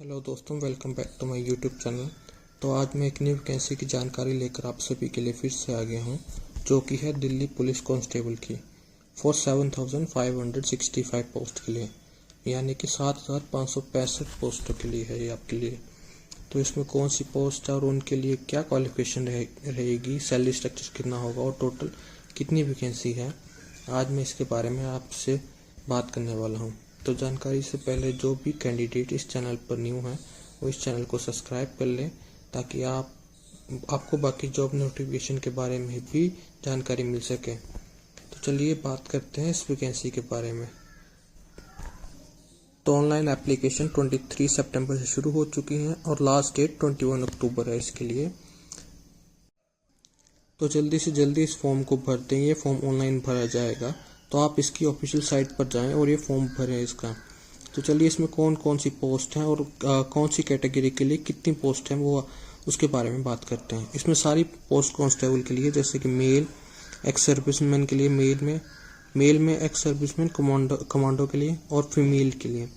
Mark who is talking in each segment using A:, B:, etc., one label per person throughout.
A: Hello दोस्तों, welcome back to my YouTube channel. तो आज मैं एक न्यू वैकेंसी की जानकारी लेकर आप सभी के लिए फिर से आ गया हूं, जो कि है दिल्ली पुलिस कांस्टेबल की फॉर 7,565 पोस्ट के लिए, यानी कि 7,565 पोस्टों के लिए है ये आपके लिए। तो इसमें कौन सी पोस्ट है और उनके लिए क्या क्वालिफिकेशन रहेगी, सैलरी स्ट्रक्चर कितना होगा और टोटल कितनी वैकेंसी है, आज मैं इसके बारे में आपसे बात करने वाला हूँ। तो जानकारी से पहले जो भी कैंडिडेट इस चैनल पर न्यू है वो इस चैनल को सब्सक्राइब कर लें, ताकि आपको बाकी जॉब नोटिफिकेशन के बारे में भी जानकारी मिल सके। तो चलिए बात करते हैं इस वैकेंसी के बारे में। तो ऑनलाइन एप्लीकेशन 23 सितंबर से शुरू हो चुकी है और लास्ट डेट 21 अक्टूबर है इसके लिए। तो जल्दी से जल्दी इस फॉर्म को भर दें। ये फॉर्म ऑनलाइन भरा जाएगा, तो आप इसकी ऑफिशियल साइट पर जाएं और ये फॉर्म भरें इसका। तो चलिए इसमें कौन कौन सी पोस्ट हैं और कौन सी कैटेगरी के लिए कितनी पोस्ट हैं वो उसके बारे में बात करते हैं। इसमें सारी पोस्ट कांस्टेबल के लिए, जैसे कि मेल एक्स सर्विसमैन के लिए मेल में एक्स सर्विसमैन कमांडो के लिए और फीमेल के लिए।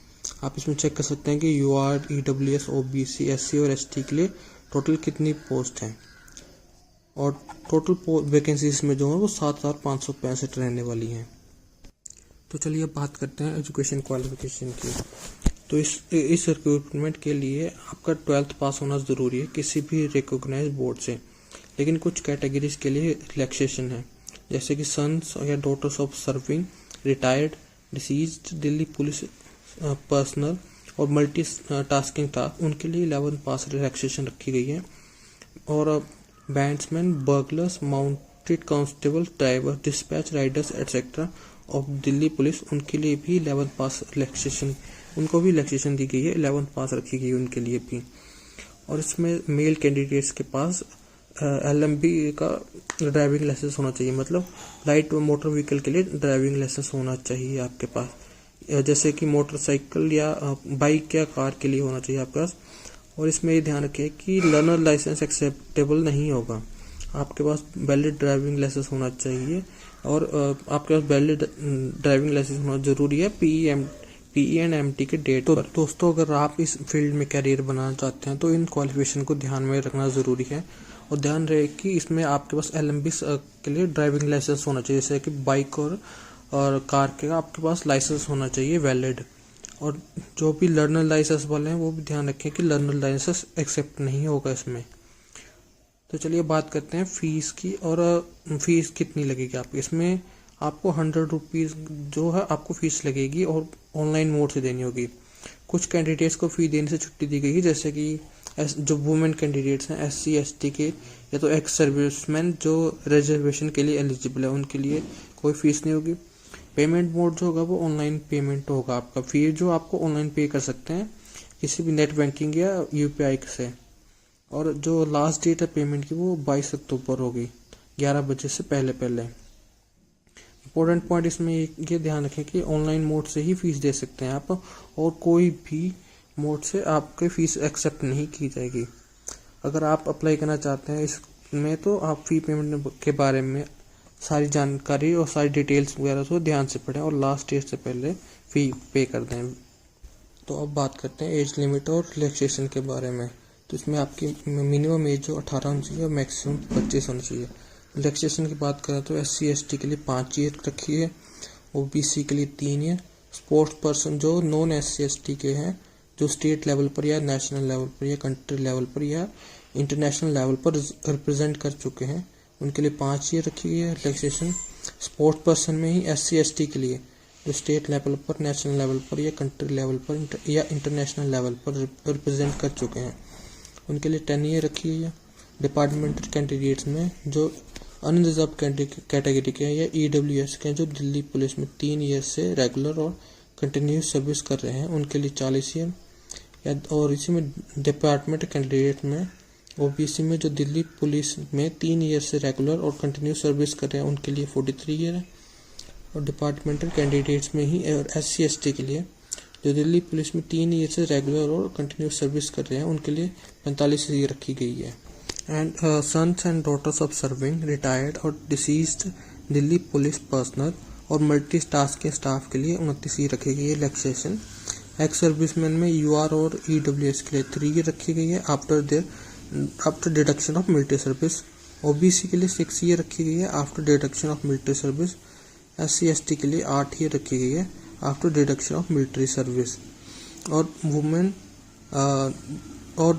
A: आप इसमें चेक कर सकते हैं कि UR, EWS, OBC, SC और ST के लिए टोटल कितनी पोस्ट हैं, और टोटल वैकेंसीज में जो है वो 7,565 रहने वाली हैं। तो चलिए अब बात करते हैं एजुकेशन क्वालिफिकेशन की। तो इस रिक्रूटमेंट के लिए आपका 12th पास होना ज़रूरी है किसी भी रिकॉग्नाइज बोर्ड से, लेकिन कुछ कैटेगरीज के लिए रिलैक्सेशन है, जैसे कि सन्स या daughters of serving, retired, deceased Delhi police personnel और मल्टी टास्किंग स्टाफ, उनके लिए 11th पास रिलैक्सेशन रखी गई है। और bandsmen, buglers, mounted constable, driver, dispatch riders etcetera of Delhi police, उनके लिए भी 11th पास रिलैक्सेशन, उनको भी रिलैक्सेशन दी गई है, 11th पास रखी गई है उनके लिए भी। और इसमें मेल कैंडिडेट्स के पास LMB का ड्राइविंग लाइसेंस होना चाहिए, मतलब लाइट मोटर व्हीकल के लिए ड्राइविंग लाइसेंस होना चाहिए आपके पास, जैसे कि मोटरसाइकिल या बाइक या कार के लिए होना चाहिए आपके पास। और इसमें ये ध्यान रखें कि लर्नर लाइसेंस एक्सेप्टेबल नहीं होगा, आपके पास वैलिड ड्राइविंग लाइसेंस होना चाहिए, और आपके पास वैलिड ड्राइविंग लाइसेंस होना जरूरी है PE एंड MT के डेट पर। दोस्तों, अगर आप इस फील्ड में कैरियर बनाना चाहते हैं तो इन क्वालिफिकेशन को ध्यान में रखना ज़रूरी है, और ध्यान रहे कि इसमें आपके पास LMB के लिए ड्राइविंग लाइसेंस होना चाहिए, जैसे कि बाइक और कार के आपके पास लाइसेंस होना चाहिए वैलिड। और जो भी लर्नर लाइसेंस वाले हैं वो भी ध्यान रखें कि लर्नर लाइसेंस एक्सेप्ट नहीं होगा इसमें। तो चलिए बात करते हैं फीस की, और फीस कितनी लगेगी आपकी। इसमें आपको 100 रुपीज़ जो है आपको फीस लगेगी, और ऑनलाइन मोड से देनी होगी। कुछ कैंडिडेट्स को फी देने से छुट्टी दी गई है, जैसे कि जो वुमेन कैंडिडेट्स हैं, SC ST के, या तो एक्स सर्विसमैन जो रिजर्वेशन के लिए एलिजिबल है, उनके लिए कोई फीस नहीं होगी। पेमेंट मोड जो होगा वो ऑनलाइन पेमेंट होगा, आपका फी जो आपको ऑनलाइन पे कर सकते हैं किसी भी नेट बैंकिंग या UPI से। और जो लास्ट डेट है पेमेंट की वो 22 अक्टूबर होगी, 11 बजे से पहले। इंपॉर्टेंट पॉइंट इसमें ये ध्यान रखें कि ऑनलाइन मोड से ही फीस दे सकते हैं आप, और कोई भी मोड से आपकी फीस एक्सेप्ट नहीं की जाएगी। अगर आप अप्लाई करना चाहते हैं इसमें तो आप फी पेमेंट के बारे में सारी जानकारी और सारी डिटेल्स वगैरह को ध्यान से पढ़ें और लास्ट डेट से पहले फी पे कर दें। तो अब बात करते हैं एज लिमिट और रिलैक्सेशन के बारे में। तो इसमें आपकी मिनिमम एज जो 18 होनी चाहिए और मैक्सिमम 25 होनी चाहिए। रिलैक्सेशन की बात करें तो SC ST के लिए 5 ईयर रखी है, OBC के लिए 3 ईयर, स्पोर्ट्स पर्सन जो नॉन SC ST के हैं, जो स्टेट लेवल पर या नेशनल लेवल पर या कंट्री लेवल पर या इंटरनेशनल लेवल पर रिप्रेजेंट कर चुके हैं, उनके लिए 5 ईयर रखी गई है रिलैक्सेशन। स्पोर्ट्स पर्सन में ही SC ST के लिए जो स्टेट लेवल पर, नेशनल लेवल पर या कंट्री लेवल पर या इंटरनेशनल लेवल पर रिप्रेजेंट कर चुके हैं, उनके लिए 10 ईयर रखी गई है। डिपार्टमेंटल कैंडिडेट्स में जो अनरिजर्व कैटेगरी के हैं या EWS के हैं, जो दिल्ली पुलिस में 3 ईयर से रेगुलर और कंटिन्यूस सर्विस कर रहे हैं, उनके लिए 40 ईयर। और इसी में डिपार्टमेंटल कैंडिडेट में OBC में जो दिल्ली पुलिस में 3 ईयर से रेगुलर और कंटिन्यूस सर्विस कर रहे हैं, उनके लिए 43 ईयर है। और डिपार्टमेंटल कैंडिडेट्स में ही और SC ST के लिए जो दिल्ली पुलिस में 3 ईयर से रेगुलर और कंटिन्यूस सर्विस कर रहे हैं, उनके लिए 45 ईयर रखी गई है। And sons and daughters of serving, retired और डिसीज्ड दिल्ली पुलिस पर्सनल और मल्टी टास्किंग स्टाफ के लिए 29 ईयर रखी गई है रिलैक्सेशन। एक्स सर्विसमैन में यूआर और ईडब्ल्यूएस के लिए 3 ईयर रखी गई है after deduction of military service. OBC के लिए 6 ईयर रखी गई है after deduction of military service. SC ST के लिए 8 ईयर रखी गई है after deduction of military service. और वुमेन और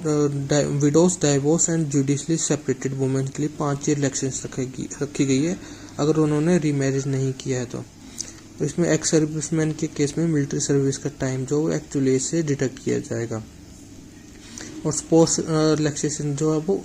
A: widows, divorce and judicially separated women के लिए 5 ईयर इलेक्शंस रखी गई है अगर उन्होंने रीमैरिज नहीं किया है तो। इसमें एक्स सर्विसमैन के केस में मिलिट्री सर्विस का टाइम जो एक्चुअली से डिडक्ट किया जाएगा। और स्पोर्ट्स रिलैक्सेशन जो है वो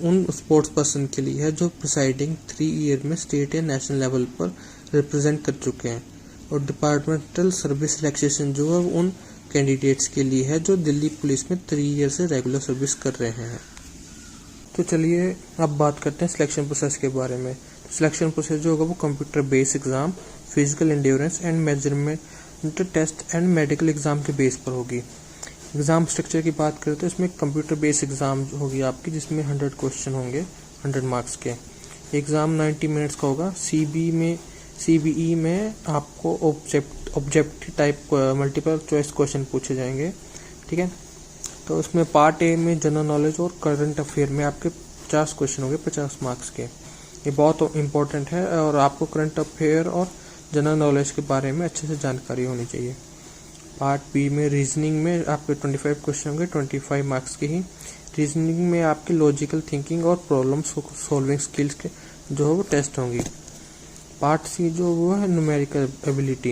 A: उन स्पोर्ट्स पर्सन के लिए है जो प्रिसाइडिंग 3 ईयर में स्टेट या नेशनल लेवल पर रिप्रेजेंट कर चुके हैं। और डिपार्टमेंटल सर्विस रिलैक्सेशन जो है उन कैंडिडेट्स के लिए है जो दिल्ली पुलिस में 3 ईयर से रेगुलर सर्विस कर रहे हैं। तो चलिए अब बात करते हैं सिलेक्शन प्रोसेस के बारे में। सिलेक्शन प्रोसेस जो होगा वो computer based exam, physical endurance and measurement test and medical exam के बेस पर होगी। एग्जाम स्ट्रक्चर की बात करें तो इसमें कंप्यूटर बेस्ड एग्जाम होगी आपकी, जिसमें 100 क्वेश्चन होंगे 100 मार्क्स के। एग्जाम 90 मिनट्स का होगा। सीबीई में आपको objective type multiple choice question पूछे जाएंगे, ठीक है। तो उसमें पार्ट ए में जनरल नॉलेज और करंट अफेयर में आपके 50 क्वेश्चन होंगे 50 मार्क्स के। ये बहुत इंपॉर्टेंट है और आपको करंट अफेयर और जनरल नॉलेज के बारे में अच्छे से जानकारी होनी चाहिए। पार्ट बी में रीजनिंग में आपके 25 क्वेश्चन होंगे 25 मार्क्स के ही। रीजनिंग में आपकी लॉजिकल थिंकिंग और प्रॉब्लम सॉल्विंग स्किल्स के जो है वो टेस्ट होंगी। पार्ट सी जो वो है न्यूमेरिकल एबिलिटी,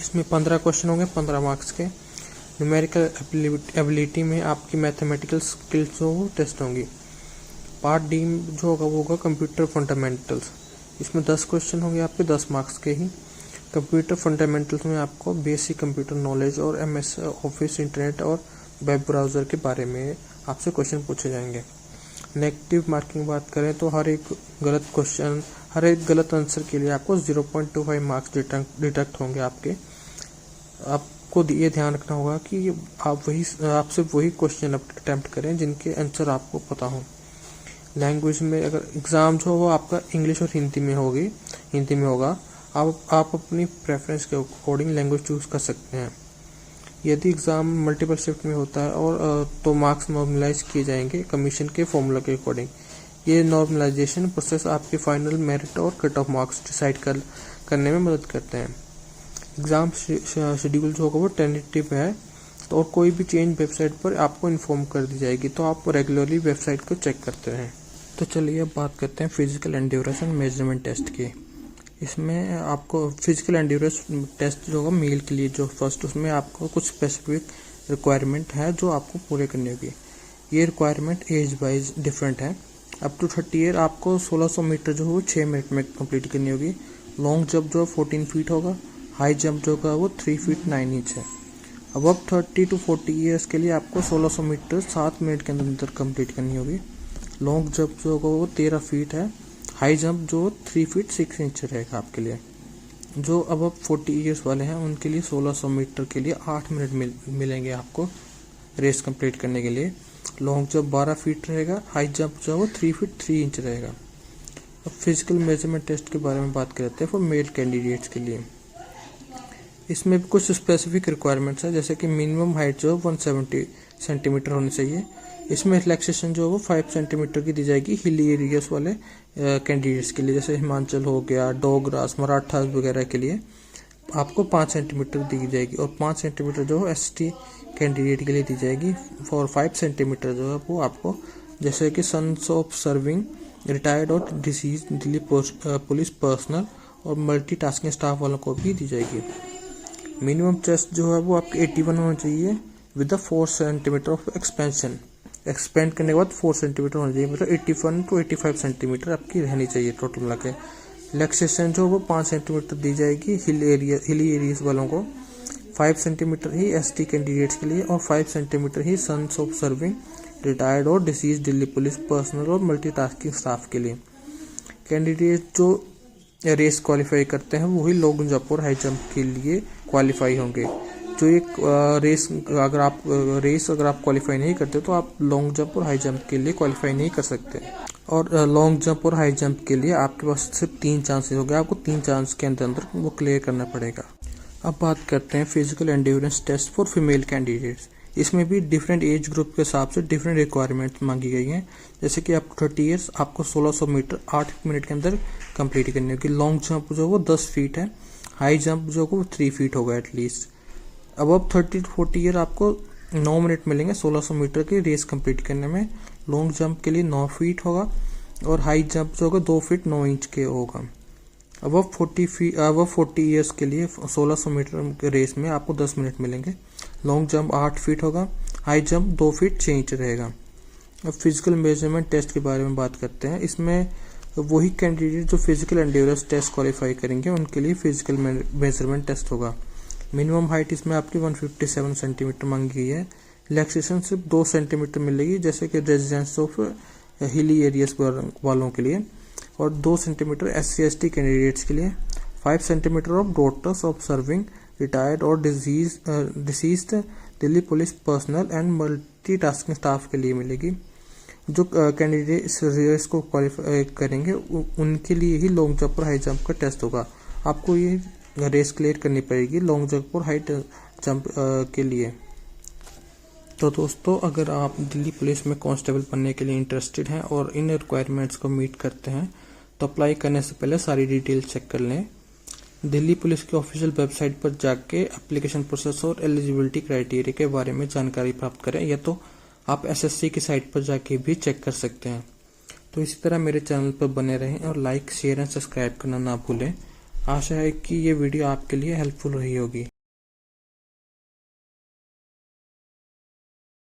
A: इसमें 15 क्वेश्चन होंगे 15 मार्क्स के। न्यूमेरिकल एबिलिटी में आपकी मैथमेटिकल स्किल्स जो वो टेस्ट होंगी। पार्ट डी जो होगा वो होगा कंप्यूटर फंडामेंटल्स, इसमें 10 क्वेश्चन होंगे आपके 10 मार्क्स के ही। कंप्यूटर फंडामेंटल्स में आपको बेसिक कंप्यूटर नॉलेज और एमएस ऑफिस, इंटरनेट और वेब ब्राउज़र के बारे में आपसे क्वेश्चन पूछे जाएंगे। नेगेटिव मार्किंग बात करें तो हर एक गलत आंसर के लिए आपको 0.25 मार्क्स डिडक्ट होंगे आपके। आपको ये ध्यान रखना होगा कि आपसे वही क्वेश्चन अटेम्प्ट करें जिनके आंसर आपको पता हो। लैंग्वेज में अगर एग्ज़ाम जो हो आपका इंग्लिश और हिंदी में होगा, आप अपनी प्रेफरेंस के अकॉर्डिंग लैंग्वेज चूज़ कर सकते हैं। यदि एग्ज़ाम मल्टीपल शिफ्ट में होता है और तो मार्क्स नॉर्मलाइज किए जाएंगे कमीशन के फॉर्मूला के अकॉर्डिंग। ये नॉर्मलाइजेशन प्रोसेस आपके फाइनल मेरिट और कट ऑफ मार्क्स डिसाइड करने में मदद करते हैं। एग्ज़ाम शेड्यूल जो होगा वो टेंटेटिव है, तो और कोई भी चेंज वेबसाइट पर आपको इन्फॉर्म कर दी जाएगी, तो आप रेगुलरली वेबसाइट को चेक करते रहें। तो चलिए अब बात करते हैं physical endurance and measurement test की। इसमें आपको फिजिकल एंड्योरेंस टेस्ट जो होगा मेल के लिए जो फर्स्ट, उसमें आपको कुछ स्पेसिफिक रिक्वायरमेंट है जो आपको पूरे करनी होगी। ये रिक्वायरमेंट एज वाइज डिफरेंट है। अप टू 30 ईयर आपको 1600 मीटर जो है वो 6 मिनट में कंप्लीट करनी होगी। लॉन्ग जंप जो 14 फीट होगा। हाई जंप जो होगा वो 3 फीट 9 इंच है। अब 30 to 40 ईयर्स के लिए आपको 1600 मीटर 7 मिनट के अंदर कंप्लीट करनी होगी। लॉन्ग जंप जो होगा वो 13 फीट है। हाई जंप जो 3 फीट 6 इंच रहेगा आपके लिए। जो अब 40 ईयर्स वाले हैं उनके लिए 1600 मीटर के लिए 8 मिनट मिलेंगे आपको रेस कंप्लीट करने के लिए। लॉन्ग जंप 12 फीट रहेगा। हाई जंप जो है वो 3 फीट 3 इंच रहेगा। अब फिजिकल मेजरमेंट टेस्ट के बारे में बात करते हैं फॉर मेल कैंडिडेट्स के लिए। इसमें कुछ स्पेसिफिक रिक्वायरमेंट्स है, जैसे कि मिनिमम हाइट जो 170 सेंटीमीटर होनी चाहिए। इसमें रिलैक्सेशन जो है वो 5 सेंटीमीटर की दी जाएगी हिली एरियाज वाले कैंडिडेट्स के लिए, जैसे हिमाचल हो गया, डोगरास, मराठास वगैरह के लिए आपको 5 सेंटीमीटर दी जाएगी। और 5 सेंटीमीटर जो है ST कैंडिडेट के लिए दी जाएगी। और 5 सेंटीमीटर जो है वो आपको जैसे कि सन्स ऑफ सर्विंग, रिटायर्ड और डिसीज दिल्ली पुलिस पर्सनल और मल्टीटास्किंग स्टाफ वालों को भी दी जाएगी। मिनिमम चेस्ट जो है वो आपके 81 होना चाहिए with 4 centimetre of expansion. Expand करने के बाद 4 सेंटीमीटर होना चाहिए, मतलब 81 to 85 सेंटीमीटर आपकी रहनी चाहिए टोटल मिला के। रिलैक्सेशन जो वो 5 सेंटीमीटर दी जाएगी हिली एरियाज वालों को। 5 सेंटीमीटर ही ST कैंडिडेट्स के लिए और 5 सेंटीमीटर ही सन्स ऑफ सर्विंग, रिटायर्ड और डिसीज दिल्ली पुलिस पर्सनल और मल्टीटास्किंग स्टाफ के लिए। कैंडिडेट जो रेस क्वालिफाई करते हैं वही लॉन्ग जंप और हाई जंप के लिए क्वालिफाई होंगे। जो एक रेस अगर आप क्वालिफाई नहीं करते तो आप लॉन्ग जंप और हाई जंप के लिए क्वालिफाई नहीं कर सकते। और लॉन्ग जंप और हाई जंप के लिए आपके पास सिर्फ 3 चांसेस हो गए, आपको 3 चांस के अंदर वो क्लियर करना पड़ेगा। अब बात करते हैं physical endurance test for female candidates. इसमें भी डिफरेंट एज ग्रुप के हिसाब से डिफरेंट रिक्वायरमेंट्स मांगी गई हैं। जैसे कि आप 30 ईयर्स, आपको 1600 मीटर 8 मिनट के अंदर कंप्लीट करनी होगी। लॉन्ग जंप जो वो 10 फीट है, हाई जंप जो वो 3 फीट होगा एटलीस्ट। अब 30 to 40 ईयर आपको 9 मिनट मिलेंगे 1600 मीटर की रेस कंप्लीट करने में। लॉन्ग जंप के लिए 9 फीट होगा और हाई जंप जो होगा 2 फीट 9 इंच के होगा। अब 40 ईयर्स के लिए 1600 मीटर रेस में आपको 10 मिनट मिलेंगे। लॉन्ग जंप 8 फीट होगा, हाई जंप 2 फीट 6 इंच रहेगा। अब फिजिकल मेजरमेंट टेस्ट के बारे में बात करते हैं। इसमें वही कैंडिडेट जो फिजिकल एंड्योरेंस टेस्ट क्वालिफाई करेंगे उनके लिए फिजिकल मेजरमेंट टेस्ट होगा। मिनिमम हाइट इसमें आपकी 157 सेंटीमीटर मांगी गई है। रिलैक्सेशन सिर्फ 2 सेंटीमीटर मिलेगी, जैसे कि रेजिडेंस ऑफ हिली एरियाज वालों के लिए, और 2 सेंटीमीटर SC/ST कैंडिडेट्स के लिए। 5 centimetre of daughters of serving retired और deceased Delhi police personnel and multitasking staff के लिए मिलेगी। जो कैंडिडेट इस रेस को क्वालिफाई करेंगे उनके लिए ही लॉन्ग जंप और हाई जंप का टेस्ट होगा। आपको ये रेस क्लियर करनी पड़ेगी लॉन्ग जंप और हाई जंप के लिए। तो दोस्तों, अगर आप दिल्ली पुलिस में कांस्टेबल बनने के लिए इंटरेस्टेड हैं और इन रिक्वायरमेंट्स को मीट करते हैं तो अप्लाई करने से पहले सारी डिटेल चेक कर लें। दिल्ली पुलिस की ऑफिशियल वेबसाइट पर जाके एप्लीकेशन प्रोसेस और एलिजिबिलिटी क्राइटेरिया के बारे में जानकारी प्राप्त करें, या तो आप SSC की साइट पर जाके भी चेक कर सकते हैं। तो इसी तरह मेरे चैनल पर बने रहें और लाइक, शेयर एंड सब्सक्राइब करना ना भूलें। आशा है कि ये वीडियो आपके लिए हेल्पफुल रही होगी।